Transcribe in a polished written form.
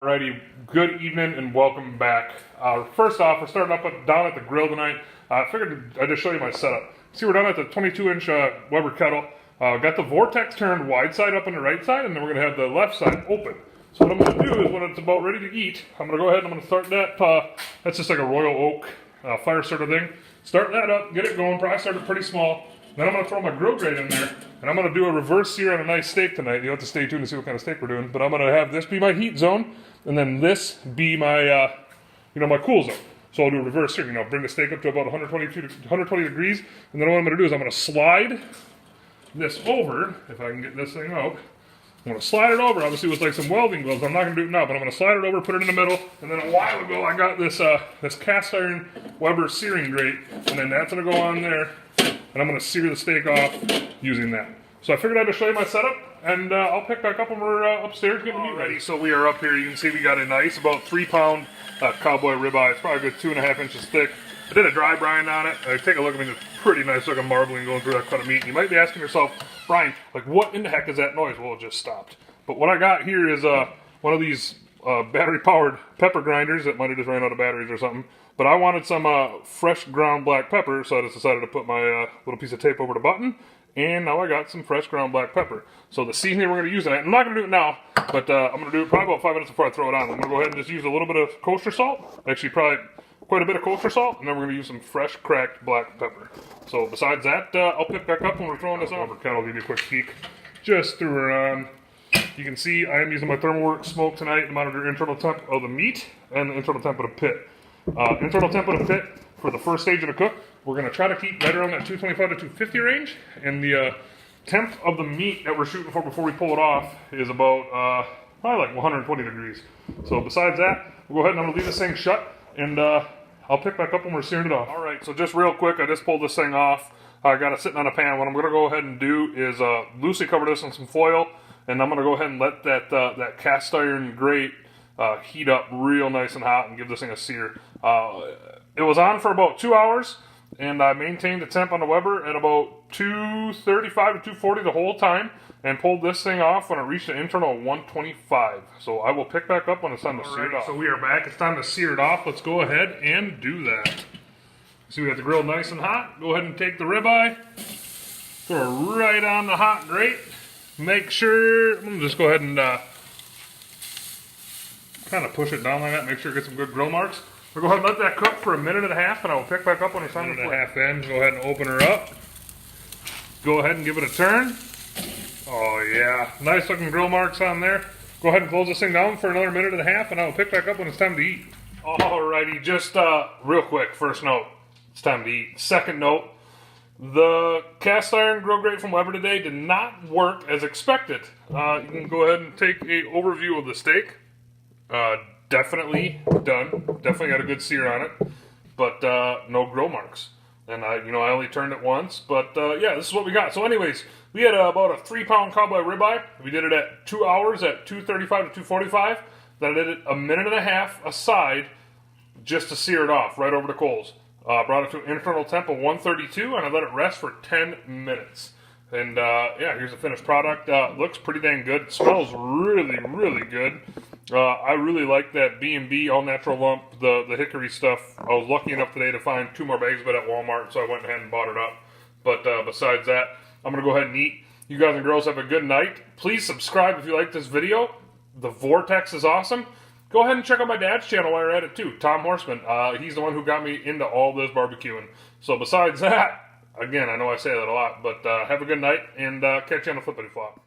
Alrighty, good evening and welcome back. First off, we're starting up down at the grill tonight. I figured I'd just show you my setup. See, we're down at the 22-inch Weber Kettle. Got the Vortex turned wide side up on the right side, and then we're going to have the left side open. So what I'm going to do is when it's about ready to eat, I'm going to go ahead and I'm going to start that. That's just like a Royal Oak fire starter thing. Start that up, get it going, probably start it pretty small. Then I'm going to throw my grill grate in there, and I'm going to do a reverse sear on a nice steak tonight. You'll have to stay tuned to see what kind of steak we're doing. But I'm going to have this be my heat zone, and then this be my, my cool zone. So I'll do a reverse sear. Bring the steak up to about 120 degrees, and then what I'm going to do is I'm going to slide this over, if I can get this thing out. I'm going to slide it over, obviously with like some welding gloves. I'm not going to do it now, but I'm going to slide it over, put it in the middle, and then a while ago I got this this cast iron Weber searing grate, and then that's going to go on there, and I'm going to sear the steak off using that. So I figured I'd just show you my setup, and I'll pick back up when we're upstairs getting the meat ready. So we are up here. You can see we got a nice, about 3-pound Cowboy ribeye. It's probably a good 2.5 inches thick. I did a dry brine on it. Take a look at me. It's pretty nice looking marbling going through that cut of meat. And you might be asking yourself, Brian, like what in the heck is that noise? Well, it just stopped. But what I got here is one of these battery-powered pepper grinders that might have just ran out of batteries or something. But I wanted some fresh ground black pepper, so I just decided to put my little piece of tape over the button. And now I got some fresh ground black pepper. So the seasoning we're going to use in it, I'm not going to do it now, but I'm going to do it probably about 5 minutes before I throw it on. I'm going to go ahead and just use a little bit of kosher salt. Actually, probably quite a bit of kosher salt, and then we're going to use some fresh cracked black pepper. So besides that, I'll pick back up when we're throwing this on. Kettle, I'll give you a quick peek. Just threw her on. You can see I am using my ThermalWorks smoke tonight to monitor internal temp of the meat and the internal temp of the pit. Internal temp of the pit for the first stage of the cook, we're going to try to keep right around that 225 to 250 range, and the temp of the meat that we're shooting for before we pull it off is about probably like 120 degrees. So besides that, we'll go ahead and I'm going to leave this thing shut, and I'll pick back up when we're searing it off. Alright, so just real quick, I just pulled this thing off. I got it sitting on a pan. What I'm going to go ahead and do is loosely cover this in some foil, and I'm going to go ahead and let that cast iron grate heat up real nice and hot and give this thing a sear. It was on for about 2 hours, and I maintained the temp on the Weber at about 235 to 240 the whole time, and pulled this thing off when it reached an internal 125. So I will pick back up when it's time to sear it off. So we are back. It's time to sear it off. Let's go ahead and do that. See, we got the grill nice and hot. Go ahead and take the ribeye, throw it right on the hot grate. Make sure, I'm going to just go ahead and kind of push it down like that. Make sure it gets some good grill marks. We'll go ahead and let that cook for 1.5 minutes, and I will pick back up when it's time to flip. 1.5 minutes in. Go ahead and open her up. Go ahead and give it a turn. Oh yeah, nice looking grill marks on there. Go ahead and close this thing down for another 1.5 minutes, and I will pick back up when it's time to eat. Alrighty, just real quick, first note, it's time to eat. Second note, the cast iron grill grate from Weber today did not work as expected. You can go ahead and take a overview of the steak. Definitely done. Definitely got a good sear on it, but no grill marks. And I only turned it once, but yeah, this is what we got. So anyways, we had about a 3-pound Cowboy ribeye. We did it at 2 hours at 235 to 245. Then I did it 1.5 minutes aside just to sear it off right over the coals. Brought it to an internal temp of 132, and I let it rest for 10 minutes. And yeah, here's the finished product. Looks pretty dang good. It smells really, really good. I really like that B&B all natural lump, the hickory stuff. I was lucky enough today to find 2 more bags of it at Walmart, so I went ahead and bought it up. But besides that, I'm going to go ahead and eat. You guys and girls have a good night. Please subscribe if you like this video. The Vortex is awesome. Go ahead and check out my dad's channel while you're at it too, Tom Horseman. He's the one who got me into all this barbecuing. So besides that, again, I know I say that a lot, but have a good night, and catch you on the flippity flop.